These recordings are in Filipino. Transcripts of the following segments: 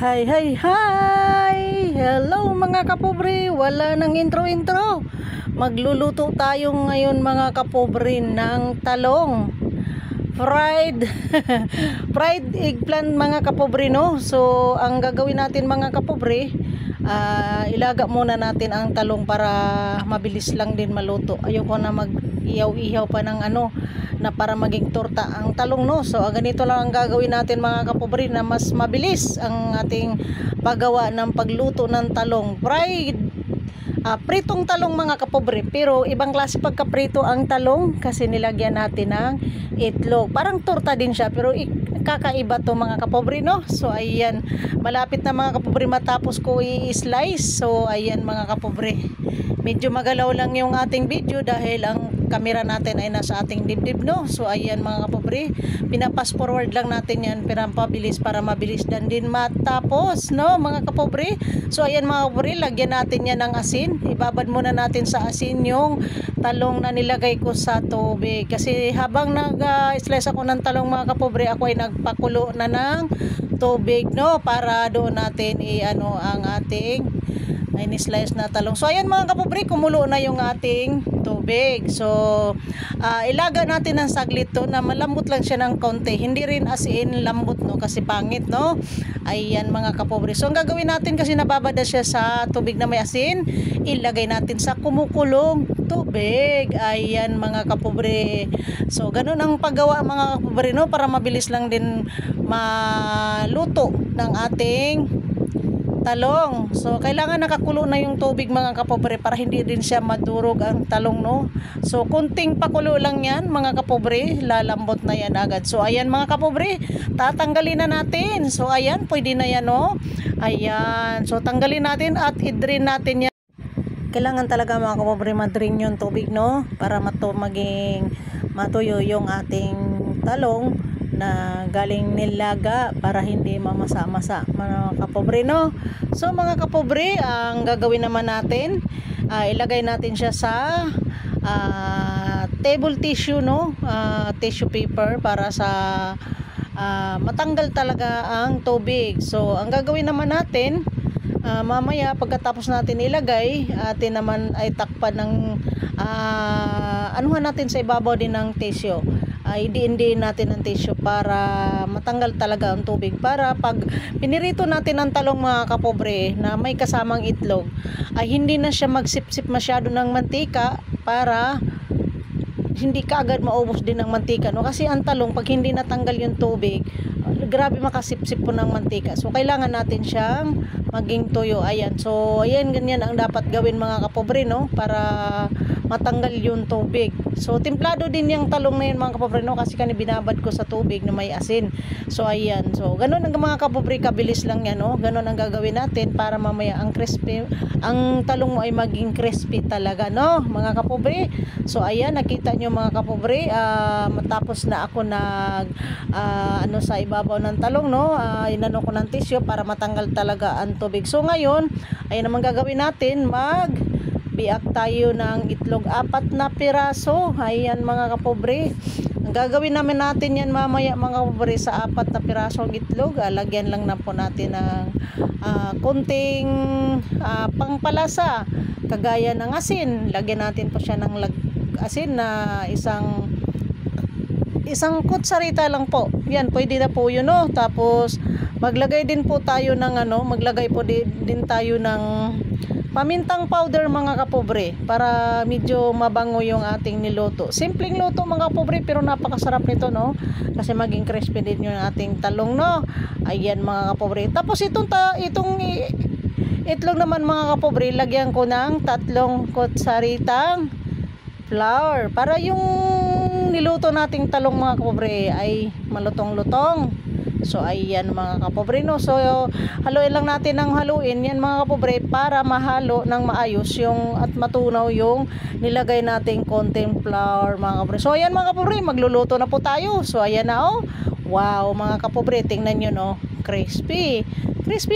Hi, hi, hi! Hello mga kapobre! Wala nang intro-intro. Magluluto tayo ngayon mga kapobre ng talong. Fried fried eggplant mga kapobre, no? So, ang gagawin natin mga kapobre, ilaga muna natin ang talong para mabilis lang din maluto. Ayoko na mag-ihaw-ihaw pa ng na para maging torta ang talong, no? So ganito lang ang gagawin natin mga kapobre na mas mabilis ang ating paggawa ng pagluto ng talong. Pritong talong mga kapobre, pero ibang klase pagkaprito ang talong kasi nilagyan natin ng itlog. Parang torta din siya pero kakaiba to mga kapobre, no? So ayan, malapit na mga kapobre matapos ko i-slice. So ayan mga kapobre, medyo magalaw lang yung ating video dahil ang camera natin ay nasa ating dibdib, no? So ayan mga kapobre, pinapass forward lang natin yan para mabilis, para mabilis din matapos, no mga kapobre. So ayan mga kapobre, lagyan natin yan ng asin. Ibabad muna natin sa asin yung talong na nilagay ko sa tubig kasi habang nag-slice ako ng talong mga kapobre, ako ay nagpakulo na ng tubig, no, para doon natin ang ating ini-slice na talong. So ayan mga kapobre, kumulo na yung ating tubig. So ilaga natin ng saglit to na malambot lang siya ng konti, hindi rin as in lambot, no, kasi pangit, no. Ayan mga kapobre, so ang gagawin natin kasi nababada siya sa tubig na may asin, ilagay natin sa kumukulong tubig. Ayan mga kapobre, so ganun ang paggawa mga kapobre, no, para mabilis lang din maluto ng ating talong. So kailangan nakakulo na yung tubig mga kapobre para hindi din siya madurog ang talong, no. So kunting pakulo lang yan mga kapobre, lalambot na yan agad. So ayan mga kapobre, tatanggalin na natin. So ayan, pwede na yan, no. Ayan, so tanggalin natin at i-drain natin yan. Kailangan talaga mga kapobre ma-drain yung tubig, no, para maging matuyo yung ating talong na galing nilaga para hindi mamasa-masa mga kapobre, no. So mga kapobre, ang gagawin naman natin, ilagay natin siya sa table tissue, no, tissue paper para sa matanggal talaga ang tubig. So ang gagawin naman natin, mamaya pagkatapos natin ilagay, atin naman ay takpan ng anuhan natin sa ibabaw din ng tissue. Idiin natin ng tissue para matanggal talaga ang tubig, para pag pinirito natin ang talong mga kapobre na may kasamang itlog ay hindi na siya magsipsip masyado ng mantika, para hindi kaagad maubos din ng mantika, no, kasi ang talong pag hindi natanggal yung tubig, grabe makasipsip po ng mantika. So kailangan natin siyang maging tuyo. Ayan, so ayan, ganyan ang dapat gawin mga kapobre, no, para matanggal yung tubig. So templado din yung talong na yun mga kapobre, no, kasi binabad ko sa tubig na may asin. So ayan, so ganun ang mga kapobre, kabilis lang yan, no. Ganun ang gagawin natin para mamaya ang crispy, ang talong mo ay maging crispy talaga, no mga kapobre. So ayan, nakita nyo mga kapobre, matapos na ako nag sa ibabaw ng talong, no, inano ko ng tissue para matanggal talaga ang tubig. So ngayon, ayan naman gagawin natin, biak tayo ng itlog, 4 na piraso. Ayan mga kapobre, ang gagawin natin yan mamaya mga kapobre, sa 4 na pirasong itlog, lagyan lang na po natin ng konting pangpalasa kagaya ng asin. Lagyan natin po siya ng asin na isang kutsarita lang po. Yan, pwede na po yun, no. Tapos maglagay din po tayo ng maglagay po din tayo ng pamintang powder mga kapobre, para medyo mabango yung ating niluto. Simpleng luto mga kapobre, pero napakasarap nito, no, kasi maging crispy din yung ating talong, no. Ayan mga kapobre, tapos itong itlog naman mga kapobre, lagyan ko ng 3 kutsaritang flour para yung niluto nating talong mga kapobre ay malutong-lutong. So ayan mga kapobre, no. So haluin lang natin ng haluin yan mga kapobre, para mahalo ng maayos yung at matunaw yung nilagay nating konting flour mga kapobre. So ayan mga kapobre, magluluto na po tayo. So ayan na, oh. Wow mga kapobre, tingnan nyo, no, crispy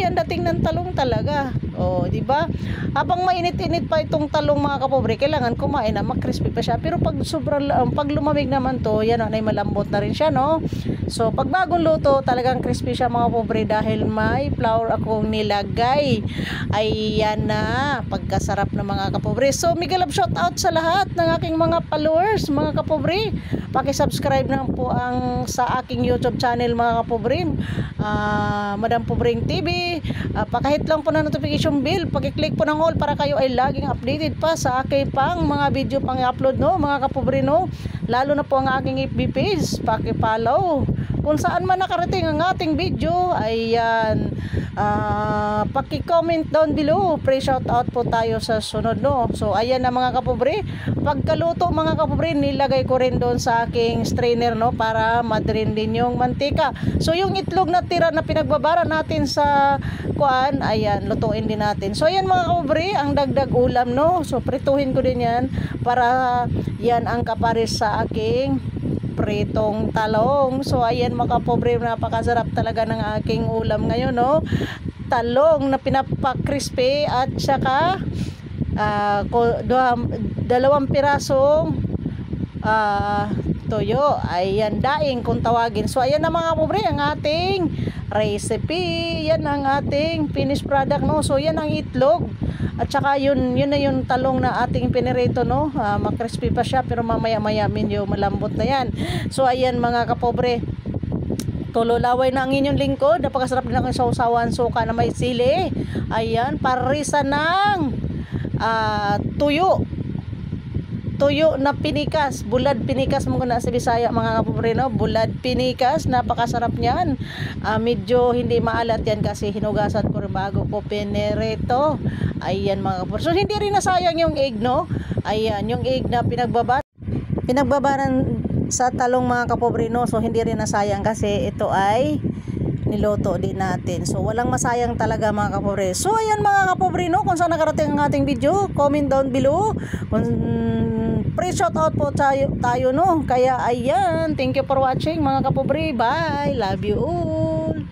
ang dating ng talong talaga. Oh, di ba? Habang mainit-init pa itong talong mga kapobre, kailangan kumain na makrispy pa siya. Pero pag lumamig naman to, yan ay malambot na rin siya, no? So pag bagong luto, talagang crispy siya mga pobre dahil may flour akong nilagay. Ayan na, pagkasarap ng mga kapobre. So mega love shout out sa lahat ng aking mga followers, mga kapobre. Paki-subscribe na po ang sa aking YouTube channel mga kapobre. Madam Pobreng TV. Pakahit lang po na notification bell, paki-click po ng all para kayo ay laging updated pa sa aking pang mga video pang i-upload no, mga kapobre no. Lalo na po ang aking FB page, paki-follow. Kung saan man nakarating ang ating video, ayan, paki-comment down below. Pre-shout out po tayo sa sunod no. So ayan na mga kapobre, pagkaluto mga kapobre, nilagay ko rin doon sa aking strainer no para madrin din yung mantika. So yung itlog na tira na pinagbabara natin sa kuan, ayan, lutuin din natin. So ayan mga kapobre, ang dagdag ulam no. So prituhin ko din yan para yan ang kapares sa aking pritong talong. So ayan mga kapobre, napakasarap talaga ng aking ulam ngayon no. Talong na pinapa-crispy at saka dalawang pirasong toyo. Ayan, daing kung tawagin. So ayan na mga kapobre ang ating recipe. Yan ang ating finished product no. So yan ang itlog. At saka yun na yung talong na ating pinirito no. Makrispy pa siya pero mamaya-maya medyo malambot na yan. So ayan mga kapobre, tululaway na ang inyong lingkod. Napakasarap din ang sausawan suka na may sili. Ayan, parisa ng tuyo na pinikas, bulad pinikas mo na sa Bisaya mga kapobre no. Bulad pinikas, napakasarap niyan. Medyo hindi maalat yan kasi hinugasan ko rin bago ko pinirito. Ayan mga kapobre. So hindi rin nasayang yung egg no. Ayan, yung egg na pinagbabaran sa talong mga kapobre no. So hindi rin nasayang kasi ito ay niluto din natin. So walang masayang talaga mga kapobre. So ayan mga kapobre no, kung saan nakarating ang ating video, comment down below. Pre-shout out po tayo no. Kaya ayan, thank you for watching mga kapobre. Bye. Love you all.